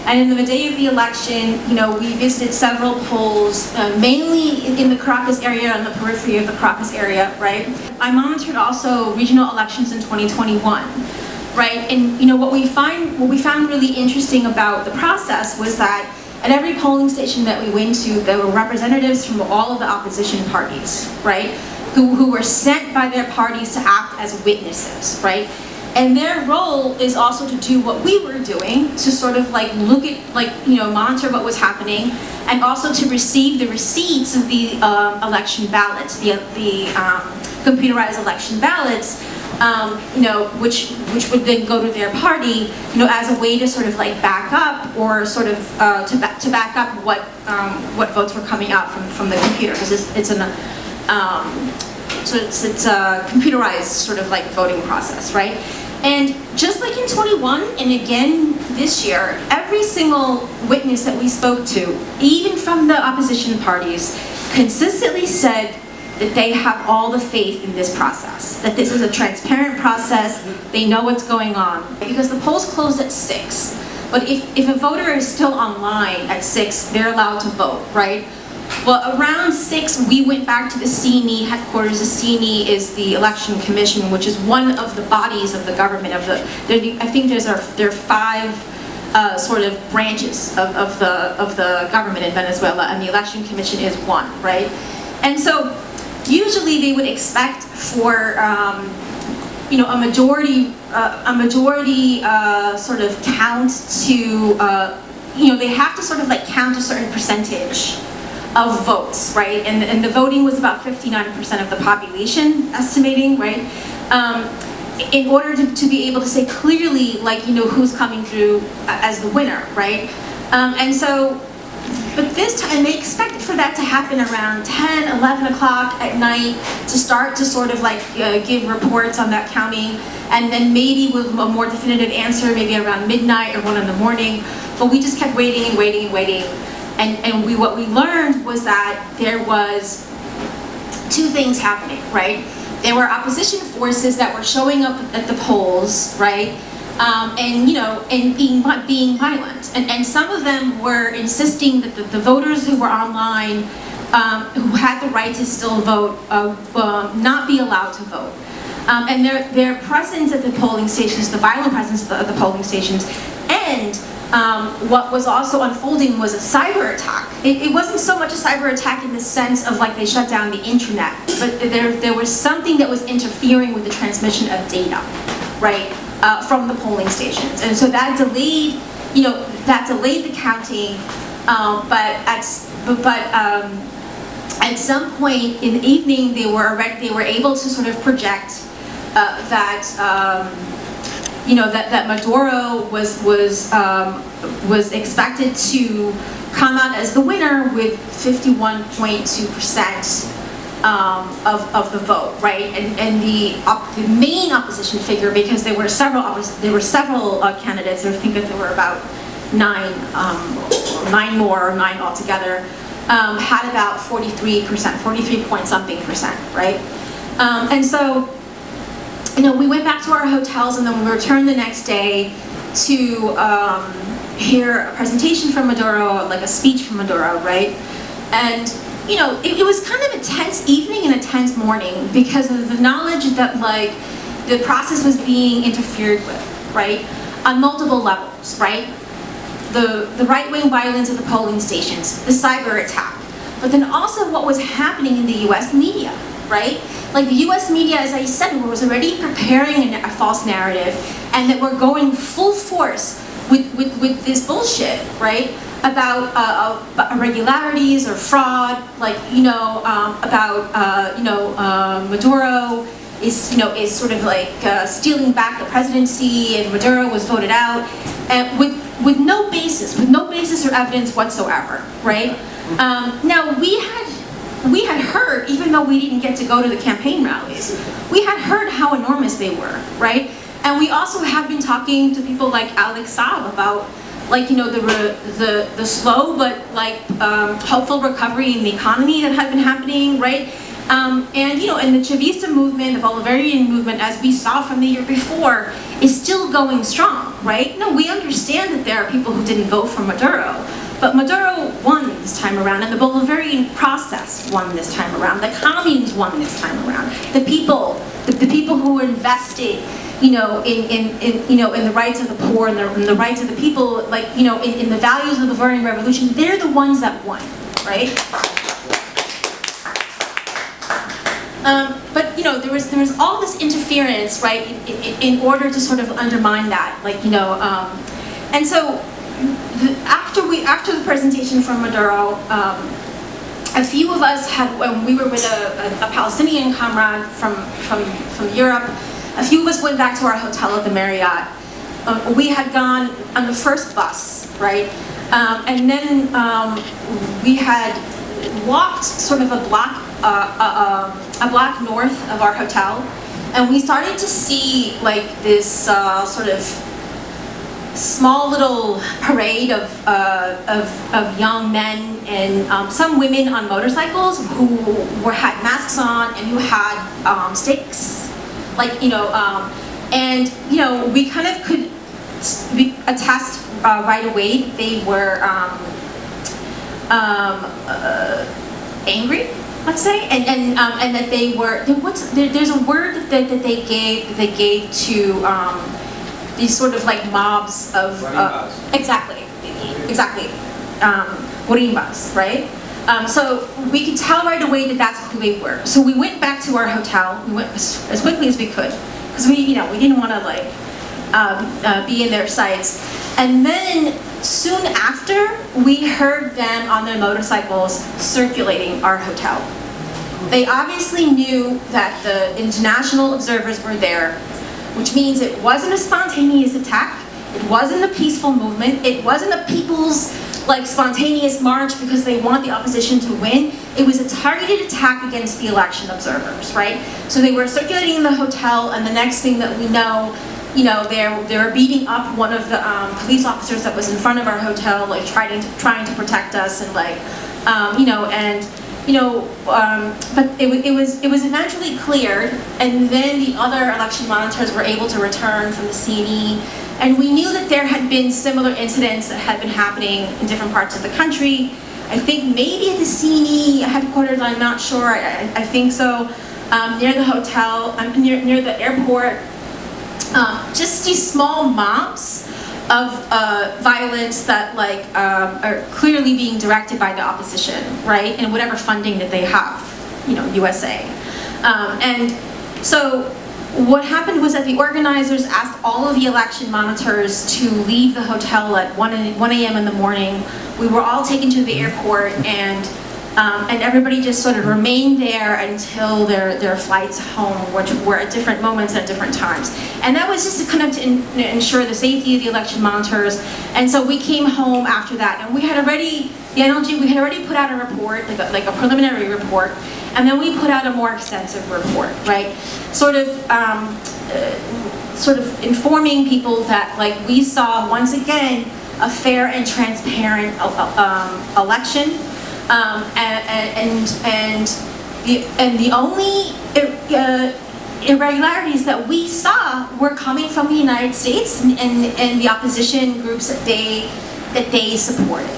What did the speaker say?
And in the day of the election, we visited several polls, mainly in the Caracas area, on the periphery of the Caracas area, right? I monitored also regional elections in 2021, right? And what we found really interesting about the process was that at every polling station that we went to, there were representatives from all of the opposition parties, right? Who were sent by their parties to act as witnesses, right? And their role is also to do what we were doing, to sort of look at, monitor what was happening, and also to receive the receipts of the election ballots, the computerized election ballots, which would then go to their party, as a way to sort of back up, or sort of to back up what votes were coming out from the computer, because it's a computerized sort of voting process, right? And just like in 21, and again this year, every single witness that we spoke to, even from the opposition parties, consistently said that they have all the faith in this process, that this is a transparent process, they know what's going on. Because the polls closed at 6, but if a voter is still online at 6, they're allowed to vote, right? Well, around 6, we went back to the CNE headquarters. The CNE is the Election Commission, which is one of the bodies of the government. I think there are 5 sort of branches of the government in Venezuela, and the Election Commission is one, right? And so, usually they would expect for a majority sort of count to they have to sort of count a certain percentage of votes, right? And the voting was about 59% of the population, estimating, right? In order to be able to say clearly, who's coming through as the winner, right? And so, but this time they expected for that to happen around 10, 11 o'clock at night, to start to sort of give reports on that counting, and then maybe with a more definitive answer, maybe around midnight or 1 in the morning. But we just kept waiting and waiting and waiting. And what we learned was that there was 2 things happening, right? There were opposition forces that were showing up at the polls, right? And being violent. And some of them were insisting that the voters who were online, who had the right to still vote, not be allowed to vote. And their presence at the polling stations, the violent presence at the polling stations, and what was also unfolding was a cyber attack. It wasn't so much a cyber attack in the sense of they shut down the internet, but there was something that was interfering with the transmission of data, right, from the polling stations, and so that delayed, the counting. But at some point in the evening, they were able to sort of project that Maduro was expected to come out as the winner with 51.2% of the vote, right? And the main opposition figure, because there were several candidates. I think that there were about 9 more, or 9 altogether, had about 43%, 43 point something percent, right? And so, we went back to our hotels, and then we returned the next day to hear a presentation from Maduro, a speech from Maduro, right? And it was kind of a tense evening and a tense morning because of the knowledge that the process was being interfered with, right? On multiple levels, right? The right-wing violence at the polling stations, the cyber attack, but then also what was happening in the U.S. media, right? The U.S. media, as I said, was already preparing a false narrative, and that we're going full force with this bullshit, right? About irregularities or fraud, Maduro is sort of stealing back the presidency, and Maduro was voted out, and with no basis or evidence whatsoever, right? Now we had heard, even though we didn't get to go to the campaign rallies, we had heard how enormous they were, right? And we also have been talking to people like Alex Saab about, the slow but hopeful recovery in the economy that had been happening, right? And the Chavista movement, the Bolivarian movement, as we saw from the year before, is still going strong, right? No, we understand that there are people who didn't vote for Maduro, but Maduro won this time around, and the Bolivarian process won this time around. The communes won this time around. The people who were invested, in the rights of the poor and the rights of the people, in the values of the Bolivarian Revolution, they're the ones that won, right? But there was all this interference, right, in order to sort of undermine that, and so after the presentation from Maduro, a few of us when we were with a Palestinian comrade from Europe, a few of us went back to our hotel at the Marriott. We had gone on the first bus, right, and then we had walked sort of a block north of our hotel, and we started to see this sort of small little parade of young men and some women on motorcycles who had masks on and who had sticks, and we kind of could attest right away they were angry, let's say, and that they were. There's a word that they gave to these sort of mobs of exactly, Borimbas, right? So we could tell right away that that's who they were. So we went back to our hotel. We went as quickly as we could because we didn't want to be in their sights. And then soon after, we heard them on their motorcycles circulating our hotel. They obviously knew that the international observers were there, which means it wasn't a spontaneous attack, it wasn't a peaceful movement, it wasn't a people's spontaneous march because they want the opposition to win. It was a targeted attack against the election observers, right? So they were circulating in the hotel, and the next thing that we know, they were beating up one of the police officers that was in front of our hotel, trying to protect us, and but it was eventually cleared, and then the other election monitors were able to return from the CNE, and we knew that there had been similar incidents that had been happening in different parts of the country. I think maybe at the CNE headquarters, I'm not sure, I think so, near the hotel, near the airport. Just these small mobs of violence that are clearly being directed by the opposition, right? And whatever funding that they have, USA. And so what happened was that the organizers asked all of the election monitors to leave the hotel at 1 a.m. in the morning. We were all taken to the airport, and everybody just sort of remained there until their flights home, which were at different moments at different times. And that was just to kind of ensure the safety of the election monitors. And so we came home after that, and we had already put out a report, like a preliminary report, and then we put out a more extensive report, right? Sort of informing people that we saw once again a fair and transparent election. And the only irregularities that we saw were coming from the United States and the opposition groups that they supported.